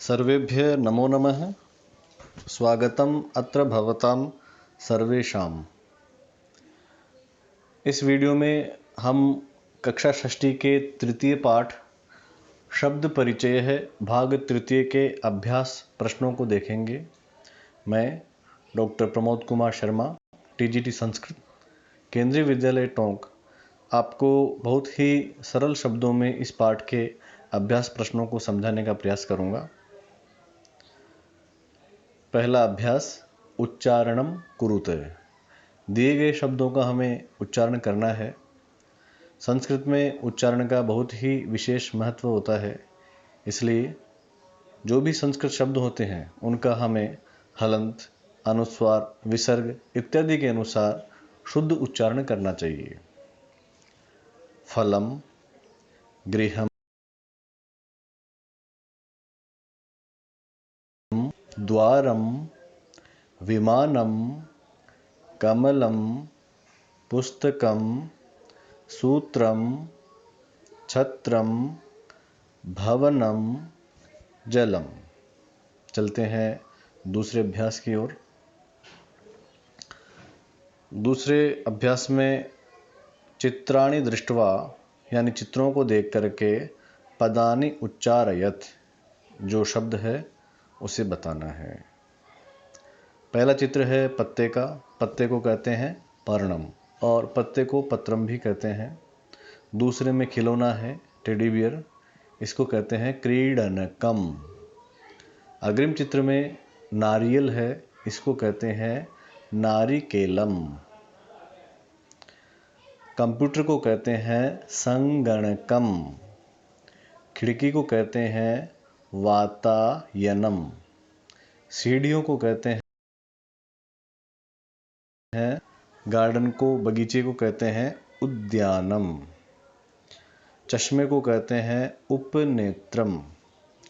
सर्वेभ्यः नमो नमः। स्वागतम अत्र भवतां सर्वेषाम्। इस वीडियो में हम कक्षा षष्ठी के तृतीय पाठ शब्द परिचय है भाग तृतीय के अभ्यास प्रश्नों को देखेंगे। मैं डॉक्टर प्रमोद कुमार शर्मा, टीजीटी संस्कृत, केंद्रीय विद्यालय टोंक, आपको बहुत ही सरल शब्दों में इस पाठ के अभ्यास प्रश्नों को समझाने का प्रयास करूंगा। पहला अभ्यास, उच्चारणम कुरुते। दिए गए शब्दों का हमें उच्चारण करना है। संस्कृत में उच्चारण का बहुत ही विशेष महत्व होता है, इसलिए जो भी संस्कृत शब्द होते हैं उनका हमें हलंत, अनुस्वार, विसर्ग इत्यादि के अनुसार शुद्ध उच्चारण करना चाहिए। फलम, गृहम, द्वारम, विमानम, कमलम, पुस्तकम, सूत्रम, छत्रम, भवनम, जलम। चलते हैं दूसरे अभ्यास की ओर। दूसरे अभ्यास में चित्राणि दृष्ट्वा यानी चित्रों को देख करके पदानि उच्चारयत, जो शब्द है उसे बताना है। पहला चित्र है पत्ते का। पत्ते को कहते हैं पर्णम और पत्ते को पत्रम भी कहते हैं। दूसरे में खिलौना है टेडी बियर, इसको कहते हैं क्रीडनकम। अग्रिम चित्र में नारियल है, इसको कहते हैं नारिकेलम। कंप्यूटर को कहते हैं संगणकम। खिड़की को कहते हैं वातायनम। सीढ़ियों को कहते हैं, गार्डन को, बगीचे को कहते हैं उद्यानम। चश्मे को कहते हैं उपनेत्रम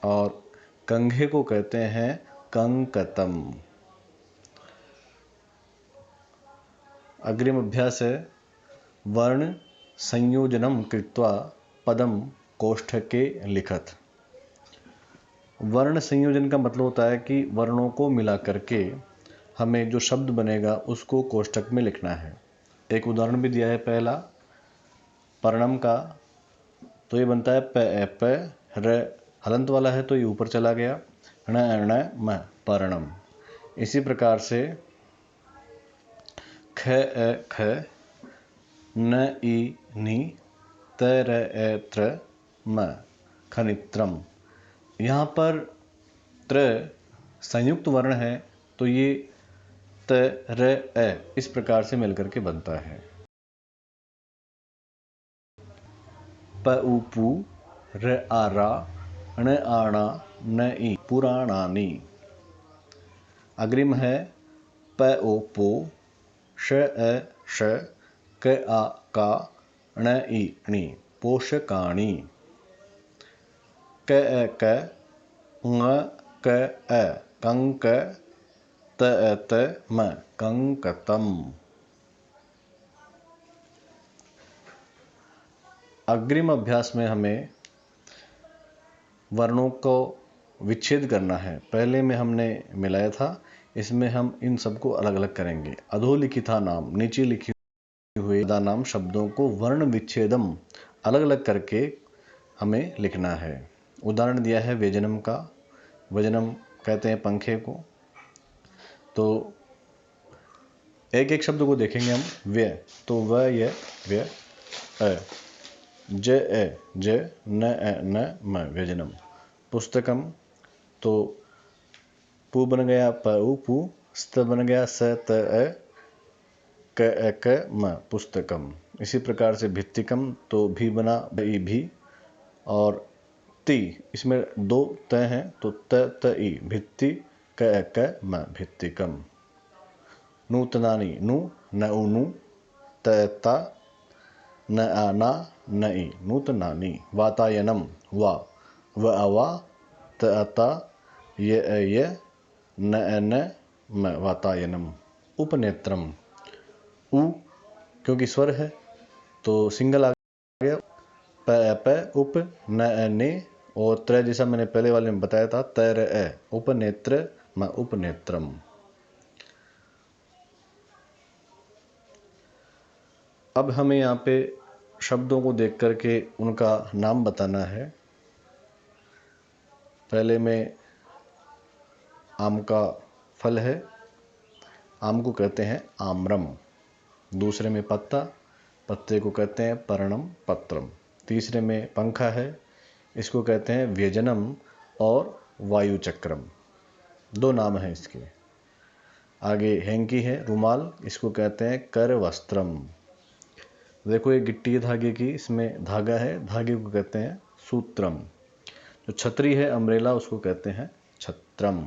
और कंघे को कहते हैं कंकतम। अग्रिम अभ्यास है वर्ण संयोजनम कृत्वा पदम कोष्ठके लिखत। वर्ण संयोजन का मतलब होता है कि वर्णों को मिला करके हमें जो शब्द बनेगा उसको कोष्ठक में लिखना है। एक उदाहरण भी दिया है पहला पर्णम का, तो ये बनता है प र, हलंत वाला है तो ये ऊपर चला गया, ण म पर्णम। इसी प्रकार से ख ख, न ई नी, त र त्र म खनित्रम। यहाँ पर त्र संयुक्त वर्ण है तो ये त र इस प्रकार से मिलकर के बनता है। प उ पू, र आ रा, ण आणा, न ई पुराणानी। अग्रिम है प ओ पो, श श, क आ का, ण ई णी पोषकाणी। क क, ङ क कंक, त म कंकतम। अग्रिम अभ्यास में हमें वर्णों को विच्छेद करना है। पहले में हमने मिलाया था, इसमें हम इन सबको अलग अलग करेंगे। अधोलिखिता नाम, नीचे लिखी हुए नाम शब्दों को वर्ण विच्छेदम अलग अलग करके हमें लिखना है। उदाहरण दिया है व्यजनम का। व्यजनम कहते हैं पंखे को। तो एक एक शब्द को देखेंगे हम। व्य, तो व य व्य, अ ज न म व्यजनम। पुस्तकम, तो पु बन गया प उ पू, स्त बन गया स त क म पुस्तकम। इसी प्रकार से भित्तिकम, तो भी बना ब ई भी, और ती, इसमें दो त हैं तो त ई भित्ति, क म भित्तिकम। नूतनानी, नु न उ नु, त न आ ना, न ई नूतनानी। वातायनम, वा व अवा, त अता, य न म वातायनम। उपनेत्रम, उ क्योंकि स्वर है तो सिंगल आ गया, प उप, न ने और त्र जैसा मैंने पहले वाले में बताया था, तैर ए, उपनेत्र म उपनेत्रम। अब हमें यहाँ पे शब्दों को देख करके उनका नाम बताना है। पहले में आम का फल है, आम को कहते हैं आम्रम। दूसरे में पत्ता, पत्ते को कहते हैं पर्णम पत्रम। तीसरे में पंखा है, इसको कहते हैं व्यजनम और वायु चक्रम। दो नाम हैं इसके। आगे हैंकी है, रुमाल, इसको कहते हैं कर वस्त्रम। देखो ये गिट्टी है धागे की, इसमें धागा है, धागे को कहते हैं सूत्रम। जो छतरी है अम्ब्रेला, उसको कहते हैं छत्रम।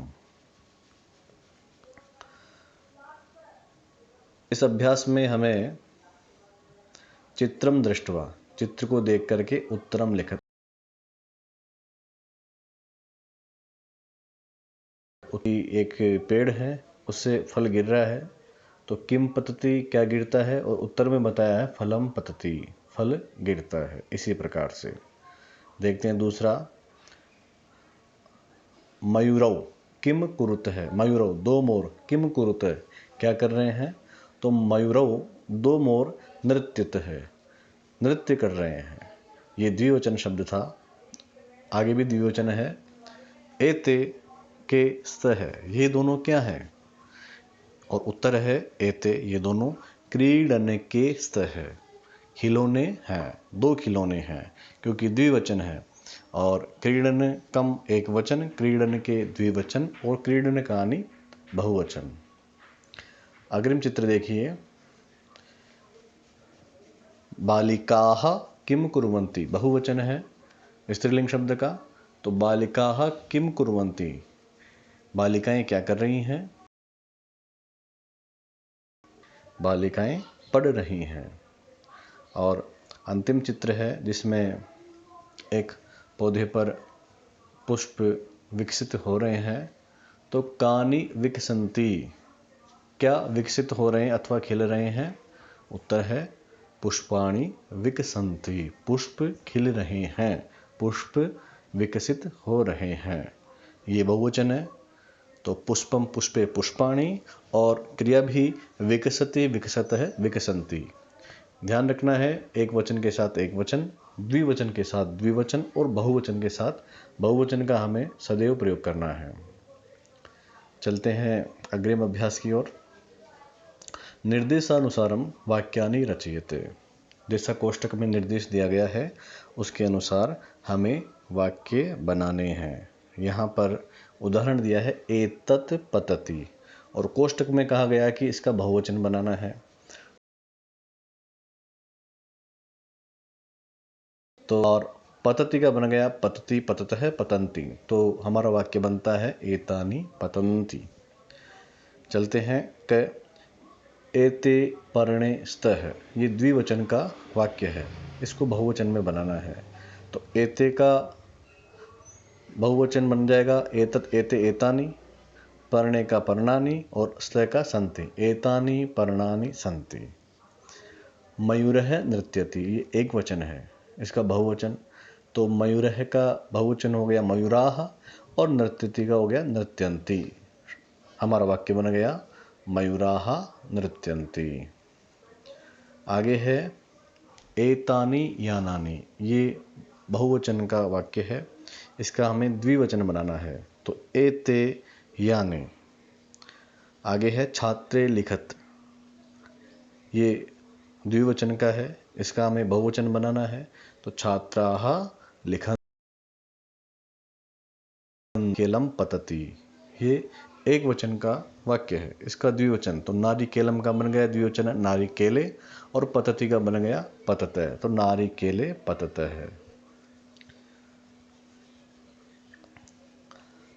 इस अभ्यास में हमें चित्रम दृष्टवा, चित्र को देख करके उत्तरम लिखत। एक पेड़ है, उससे फल गिर रहा है, तो किम पतति, क्या गिरता है, और उत्तर में बताया है फलम पतति, फल गिरता है। इसी प्रकार से देखते हैं दूसरा, मयूरव किम कुरुत है, मयूरव दो मोर, किम कुरुत क्या कर रहे हैं, तो मयूरव दो मोर नृत्यत है, नृत्य कर रहे हैं। ये द्विवचन शब्द था। आगे भी द्विवचन है, एते के स्त है, ये दोनों क्या है, और उत्तर है एते, ये दोनों क्रीडन के स्त है, खिलौने हैं, दो खिलौने हैं, क्योंकि द्विवचन है। और क्रीडन कम एक वचन, क्रीडन के द्विवचन, और क्रीडन कहानी बहुवचन। अग्रिम चित्र देखिए, बालिकाः किम कुर्वन्ति, बहुवचन है स्त्रीलिंग शब्द का, तो बालिकाः किम कुर्वन्ति, बालिकाएं क्या कर रही हैं, बालिकाएं पढ़ रही हैं। और अंतिम चित्र है जिसमें एक पौधे पर पुष्प विकसित हो रहे हैं, तो कानि विकसन्ति, क्या विकसित हो रहे हैं अथवा खिल रहे हैं, उत्तर है पुष्पाणि विकसन्ति, पुष्प खिल रहे हैं, पुष्प विकसित हो रहे हैं। ये बहुवचन है, तो पुष्पम पुष्पे पुष्पाणि, और क्रिया भी विकसति विकसत है विकसन्ति। ध्यान रखना है, एक वचन के साथ एक वचन, द्विवचन के साथ द्विवचन, और बहुवचन के साथ बहुवचन का हमें सदैव प्रयोग करना है। चलते हैं अग्रिम अभ्यास की ओर। निर्देशानुसारम वाक्यानि रचयते, जैसा कोष्टक में निर्देश दिया गया है उसके अनुसार हमें वाक्य बनाने हैं। यहाँ पर उदाहरण दिया है एतत् पतति, और कोष्टक में कहा गया कि इसका बहुवचन बनाना है। तो और पतति का बन गया पतति पततः पतन्ति, तो हमारा वाक्य बनता है एतानि पतन्ति। चलते हैं क एते पर्णे स्तः, ये द्विवचन का वाक्य है, इसको बहुवचन में बनाना है। तो एते का बहुवचन बन जाएगा एतत् एते एतानि, पर्णे का पर्णानि, और स्तः का सन्ति, एतानि पर्णानि सन्ति। मयूरः नृत्यति, ये एक वचन है, इसका बहुवचन, तो मयूरः का बहुवचन हो गया मयूराः, और नृत्यति का हो गया नृत्यन्ति। हमारा वाक्य बन गया मयूराः नृत्यन्ति। आगे है एतानि यानानि, ये बहुवचन का वाक्य है, इसका हमें द्विवचन बनाना है, तो एते याने। आगे है छात्रे लिखत, ये द्विवचन का है, इसका हमें बहुवचन बनाना है, तो छात्राः लिखन् केलम पतति, ये एक वचन का वाक्य है, इसका द्विवचन, तो नारिकेलम का बन गया द्विवचन नारिकेले, और पतति का बन गया पततः, तो नारिकेले पततः।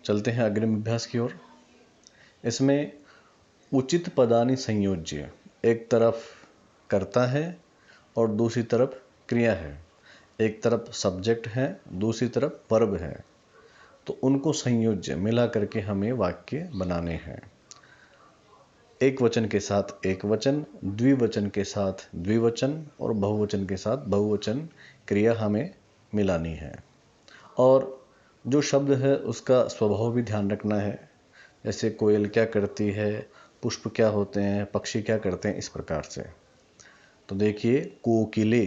चलते हैं अग्रिम अभ्यास की ओर। इसमें उचित पदानि संयोज्य, एक तरफ कर्ता है और दूसरी तरफ क्रिया है, एक तरफ सब्जेक्ट है दूसरी तरफ वर्ब है, तो उनको संयोज्य मिला करके हमें वाक्य बनाने हैं। एक वचन के साथ एक वचन, द्विवचन के साथ द्विवचन, और बहुवचन के साथ बहुवचन क्रिया हमें मिलानी है। और जो शब्द है उसका स्वभाव भी ध्यान रखना है। जैसे कोयल क्या करती है, पुष्प क्या होते हैं, पक्षी क्या करते हैं, इस प्रकार से। तो देखिए कोकिले,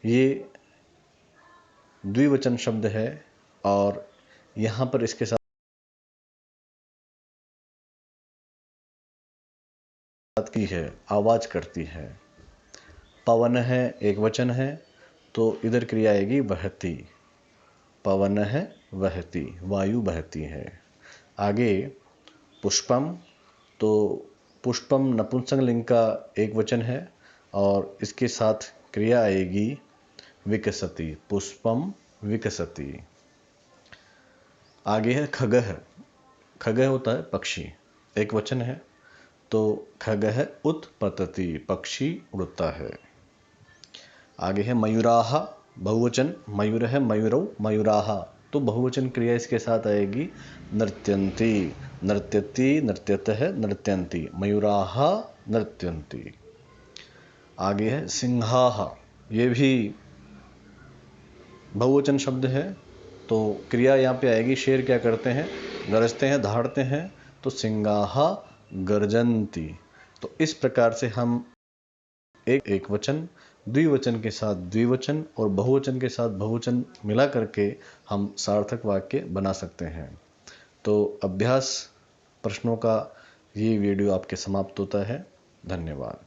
ये द्विवचन शब्द है और यहाँ पर इसके साथ की है, आवाज करती है। पवन है, एक वचन है, तो इधर क्रिया आएगी वहती। पवन है वहती, वायु बहती है। आगे पुष्पम, तो पुष्पम नपुंसकलिंग का एक वचन है और इसके साथ क्रिया आएगी विकसति। पुष्पम विकसति। आगे है खगः। खगः होता है पक्षी, एक वचन है, तो खगः उत्पतति, पक्षी उड़ता है। आगे है मयूराः, बहुवचन, मयूर है मयूरौ, मयूराः, तो बहुवचन क्रिया इसके साथ आएगी नृत्यन्ति। नृत्यति, नृत्यतः, नृत्यन्ति, मयूराः नृत्यन्ति। आगे है सिंहाः, ये भी बहुवचन शब्द है, तो क्रिया यहाँ पे आएगी शेर क्या करते हैं, गरजते हैं, दहाड़ते हैं, तो सिंहाः गर्जन्ति। तो इस प्रकार से हम एक वचन, द्विवचन के साथ द्विवचन और बहुवचन के साथ बहुवचन मिला करके हम सार्थक वाक्य बना सकते हैं। तो अभ्यास प्रश्नों का ये वीडियो आपके समाप्त होता है। धन्यवाद।